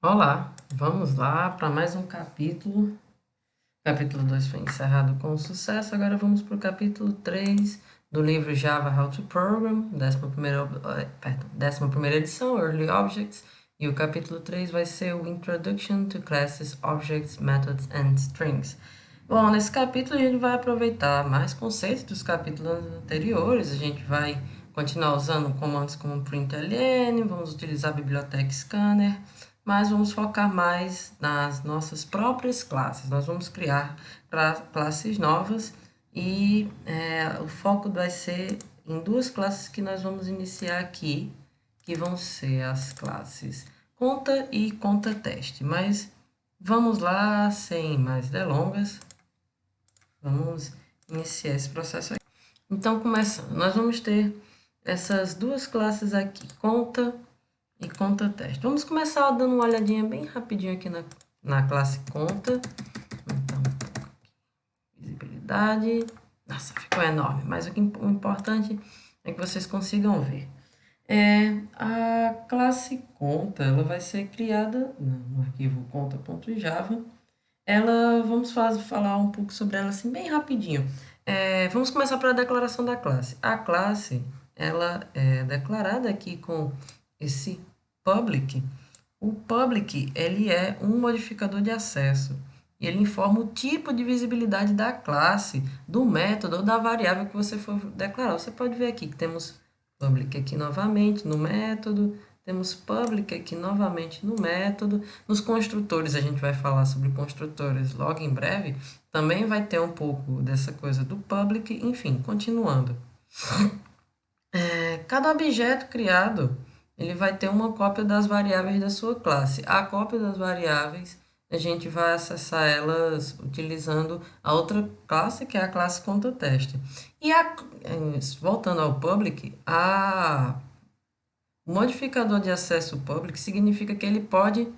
Olá, vamos lá para mais um capítulo. O capítulo 2 foi encerrado com sucesso, agora vamos para o capítulo 3 do livro Java How to Program, 11ª edição, Early Objects, e o capítulo 3 vai ser o Introduction to Classes, Objects, Methods and Strings. Bom, nesse capítulo a gente vai aproveitar mais conceitos dos capítulos anteriores, a gente vai continuar usando comandos como println, vamos utilizar a biblioteca scanner, mas vamos focar mais nas nossas próprias classes. Nós vamos criar classes novas e o foco vai ser em duas classes que nós vamos iniciar aqui, que vão ser as classes conta e conta teste. Mas vamos lá, sem mais delongas, vamos iniciar esse processo aqui. Então, começando, nós vamos ter essas duas classes aqui, conta e conta teste. Vamos começar dando uma olhadinha bem rapidinho aqui na classe conta. Então, visibilidade. Nossa, ficou enorme, mas o importante é que vocês consigam ver. A classe conta, ela vai ser criada no arquivo conta.java. Vamos falar um pouco sobre ela assim bem rapidinho. Vamos começar pela declaração da classe. A classe, ela é declarada aqui com esse public. O public, ele é um modificador de acesso. Ele informa o tipo de visibilidade da classe, do método ou da variável que você for declarar. Você pode ver aqui que temos public aqui novamente no método, temos public aqui novamente no método. Nos construtores, a gente vai falar sobre construtores logo em breve. Também vai ter um pouco dessa coisa do public. Enfim, continuando. Cada objeto criado, ele vai ter uma cópia das variáveis da sua classe. A cópia das variáveis, a gente vai acessar elas utilizando a outra classe, que é a classe contaTeste. Voltando ao public, o modificador de acesso public significa que ele pode,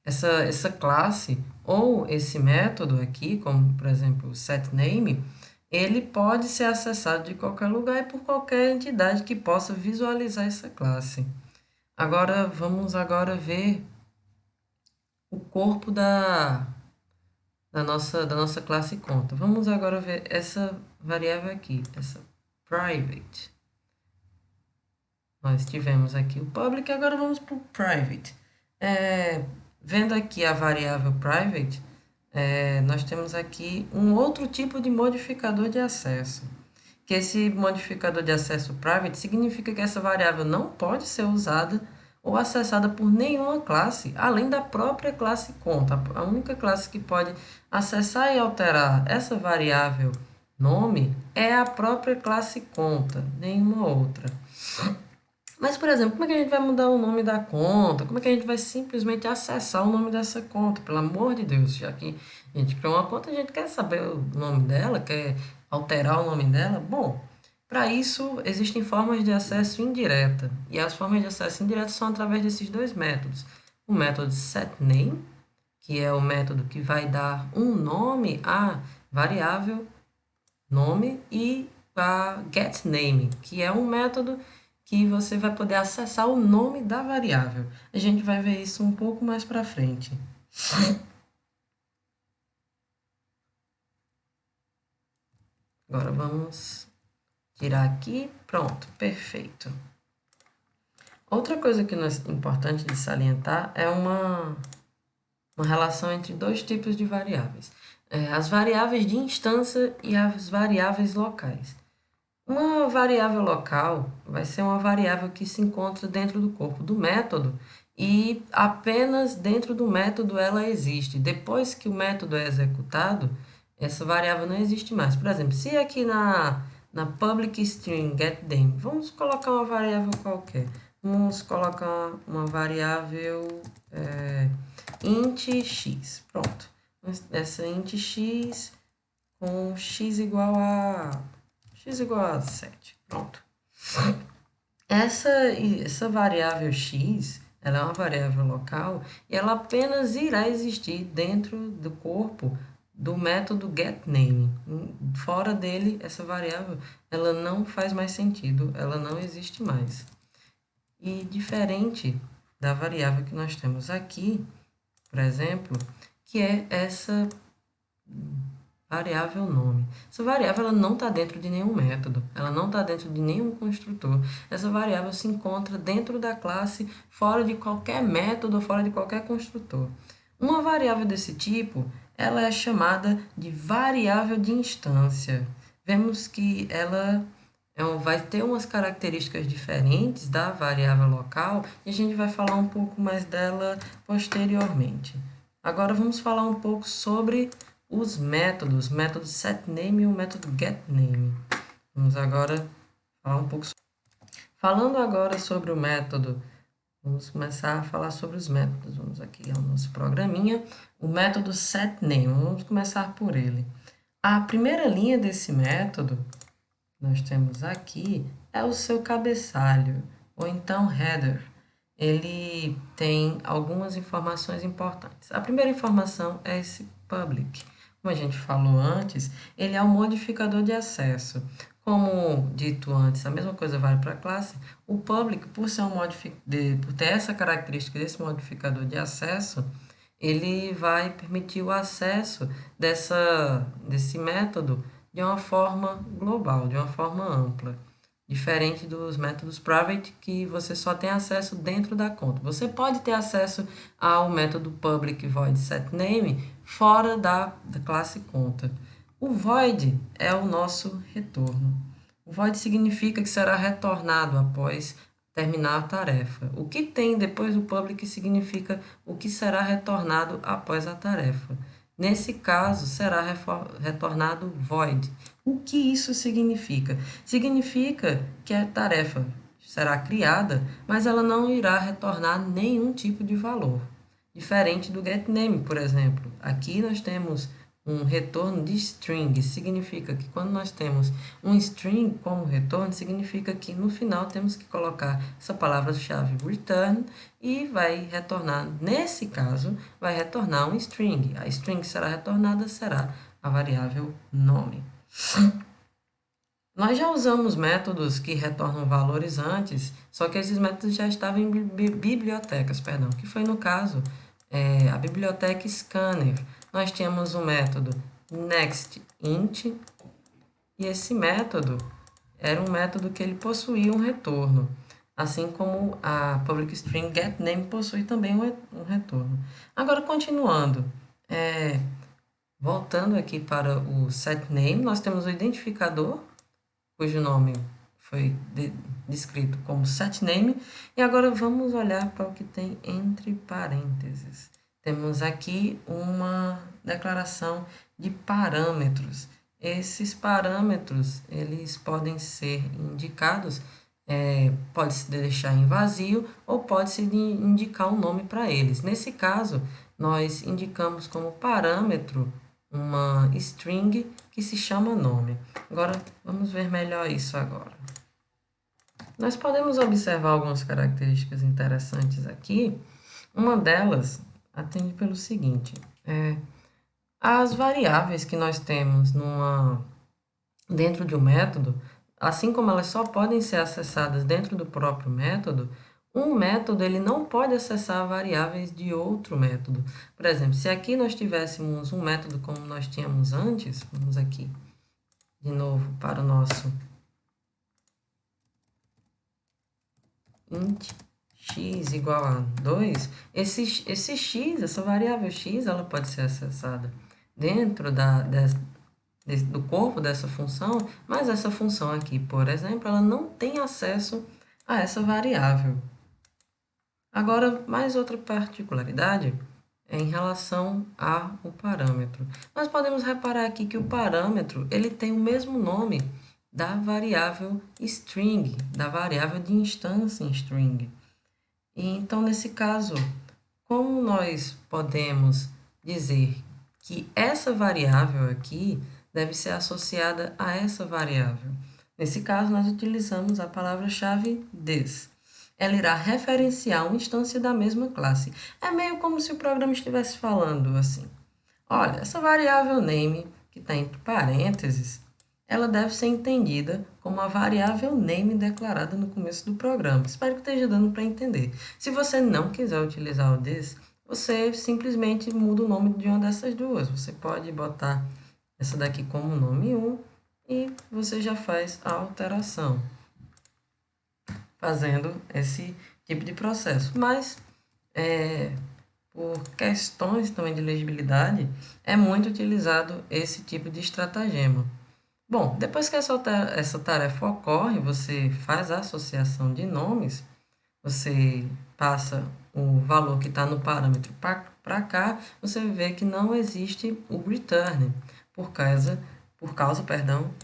essa classe ou esse método aqui, como por exemplo o setName, ele pode ser acessado de qualquer lugar e por qualquer entidade que possa visualizar essa classe. Agora, vamos ver o corpo da nossa classe conta. Vamos agora ver essa variável aqui, essa private. Nós tivemos aqui o public, agora vamos para o private. Vendo aqui a variável private, nós temos aqui um outro tipo de modificador de acesso. Que esse modificador de acesso private significa que essa variável não pode ser usada ou acessada por nenhuma classe, além da própria classe conta. A única classe que pode acessar e alterar essa variável nome é a própria classe conta, nenhuma outra. Mas, por exemplo, como é que a gente vai mudar o nome da conta? Como é que a gente vai simplesmente acessar o nome dessa conta? Pelo amor de Deus, já que a gente criou uma conta, a gente quer saber o nome dela, quer alterar o nome dela. Bom, para isso existem formas de acesso indireta. E as formas de acesso indireta são através desses dois métodos. O método setName, que é o método que vai dar um nome à variável nome, e a getName, que é um método que você vai poder acessar o nome da variável. A gente vai ver isso um pouco mais para frente. Agora vamos tirar aqui. Pronto, perfeito. Outra coisa que é importante de salientar é uma relação entre dois tipos de variáveis. As variáveis de instância e as variáveis locais. Uma variável local vai ser uma variável que se encontra dentro do corpo do método e apenas dentro do método ela existe. Depois que o método é executado, essa variável não existe mais. Por exemplo, se aqui na public string getDame, vamos colocar uma variável qualquer. Vamos colocar uma variável int x. Pronto. Essa int x com x igual a 7. Pronto. Essa variável x, ela é uma variável local e ela apenas irá existir dentro do corpo do método getName. Fora dele, essa variável ela não faz mais sentido, ela não existe mais. E diferente da variável que nós temos aqui, por exemplo, que é essa variável nome. Essa variável ela não está dentro de nenhum método, ela não está dentro de nenhum construtor. Essa variável se encontra dentro da classe, fora de qualquer método, fora de qualquer construtor. Uma variável desse tipo, ela é chamada de variável de instância. Vemos que ela vai ter umas características diferentes da variável local e a gente vai falar um pouco mais dela posteriormente. Agora vamos falar um pouco sobre os métodos, o método setName e o método getName. Vamos agora falar um pouco. Falando agora sobre o método, vamos começar a falar sobre os métodos. Vamos aqui ao nosso programinha, o método setName. Vamos começar por ele. A primeira linha desse método, nós temos aqui, é o seu cabeçalho, ou então header. Ele tem algumas informações importantes. A primeira informação é esse public. Como a gente falou antes, ele é um modificador de acesso. Como dito antes, a mesma coisa vale para a classe. O public, por ter essa característica desse modificador de acesso, ele vai permitir o acesso desse método de uma forma global, de uma forma ampla. Diferente dos métodos private, que você só tem acesso dentro da conta. Você pode ter acesso ao método public void setName fora da classe conta. O void é o nosso retorno. O void significa que será retornado após terminar a tarefa. O que tem depois do public significa o que será retornado após a tarefa. Nesse caso, será retornado void. O que isso significa? Significa que a tarefa será criada, mas ela não irá retornar nenhum tipo de valor. Diferente do getName, por exemplo. Aqui nós temos um retorno de string. Significa que quando nós temos um string como retorno, significa que no final temos que colocar essa palavra-chave return e vai retornar, nesse caso, vai retornar um string. A string que será retornada será a variável nome. Nós já usamos métodos que retornam valores antes, só que esses métodos já estavam em bibliotecas, que foi no caso a biblioteca Scanner. Nós tínhamos o método nextInt, e esse método era um método que ele possuía um retorno, assim como a public string getName possui também um retorno. Agora, continuando, voltando aqui para o setName, nós temos o identificador, cujo nome foi descrito como setName, e agora vamos olhar para o que tem entre parênteses. Temos aqui uma declaração de parâmetros. Esses parâmetros, eles podem ser indicados, pode-se deixar em vazio ou pode-se indicar um nome para eles. Nesse caso, nós indicamos como parâmetro uma string que se chama nome. Agora, vamos ver melhor isso agora. Nós podemos observar algumas características interessantes aqui. Uma delas atende pelo seguinte, as variáveis que nós temos dentro de um método, assim como elas só podem ser acessadas dentro do próprio método, um método ele não pode acessar variáveis de outro método. Por exemplo, se aqui nós tivéssemos um método como nós tínhamos antes, vamos aqui de novo para o nosso int x igual a 2, esse x, essa variável x, ela pode ser acessada dentro do corpo dessa função, mas essa função aqui, por exemplo, ela não tem acesso a essa variável. Agora, mais outra particularidade é em relação ao parâmetro. Nós podemos reparar aqui que o parâmetro ele tem o mesmo nome da variável string, da variável de instância em string. E, então, nesse caso, como nós podemos dizer que essa variável aqui deve ser associada a essa variável? Nesse caso, nós utilizamos a palavra-chave this. Ela irá referenciar uma instância da mesma classe. É meio como se o programa estivesse falando assim. Olha, essa variável name, que está entre parênteses, ela deve ser entendida como a variável name declarada no começo do programa. Espero que esteja dando para entender. Se você não quiser utilizar o this, você simplesmente muda o nome de uma dessas duas. Você pode botar essa daqui como nome 1 e você já faz a alteração, fazendo esse tipo de processo. Mas, por questões também de legibilidade, é muito utilizado esse tipo de estratagema. Bom, depois que essa tarefa ocorre, você faz a associação de nomes, você passa o valor que está no parâmetro para cá, você vê que não existe o return, por causa,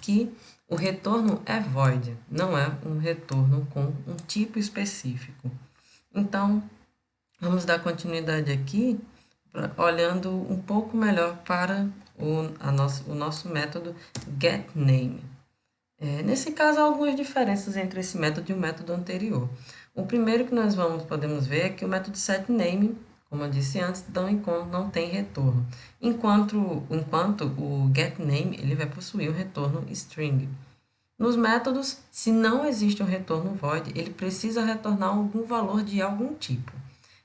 que o retorno é void, não é um retorno com um tipo específico. Então, vamos dar continuidade aqui, olhando um pouco melhor para o nosso método getName. Nesse caso, há algumas diferenças entre esse método e o método anterior. O primeiro que nós podemos ver é que o método setName, como eu disse antes, não tem retorno, enquanto o getName ele vai possuir um retorno string. Nos métodos, se não existe um retorno void, ele precisa retornar algum valor de algum tipo.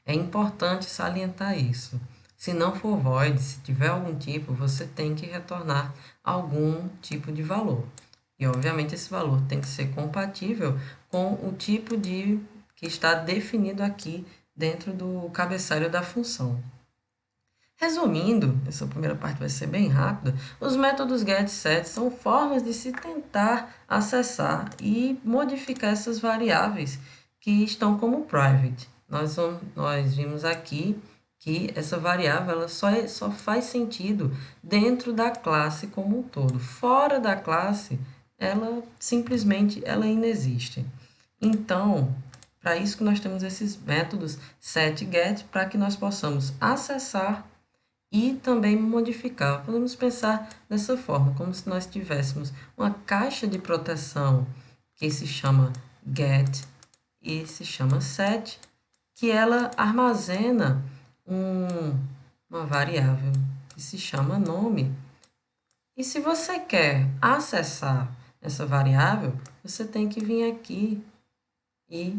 É importante salientar isso. Se não for void, se tiver algum tipo, você tem que retornar algum tipo de valor. E, obviamente, esse valor tem que ser compatível com o tipo que está definido aqui dentro do cabeçalho da função. Resumindo, essa primeira parte vai ser bem rápida, os métodos getSet são formas de se tentar acessar e modificar essas variáveis que estão como private. Nós vimos aqui que essa variável ela só faz sentido dentro da classe como um todo. Fora da classe, ela simplesmente ela inexiste. Então, para isso que nós temos esses métodos setGet, para que nós possamos acessar e também modificar. Podemos pensar dessa forma, como se nós tivéssemos uma caixa de proteção que se chama get e se chama set, que ela armazena uma variável que se chama nome. E se você quer acessar essa variável, você tem que vir aqui e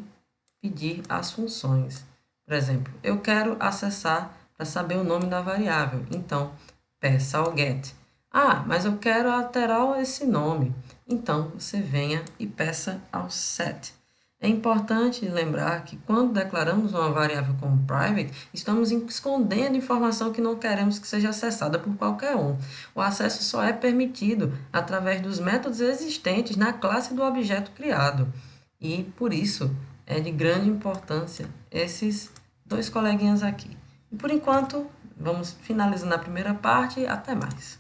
pedir as funções. Por exemplo, eu quero acessar para saber o nome da variável. Então, peça ao get. Ah, mas eu quero alterar esse nome. Então, você venha e peça ao set. É importante lembrar que quando declaramos uma variável como private, estamos escondendo informação que não queremos que seja acessada por qualquer um. O acesso só é permitido através dos métodos existentes na classe do objeto criado. E, por isso, é de grande importância esses dois coleguinhas aqui. E, por enquanto, vamos finalizando a primeira parte. Até mais!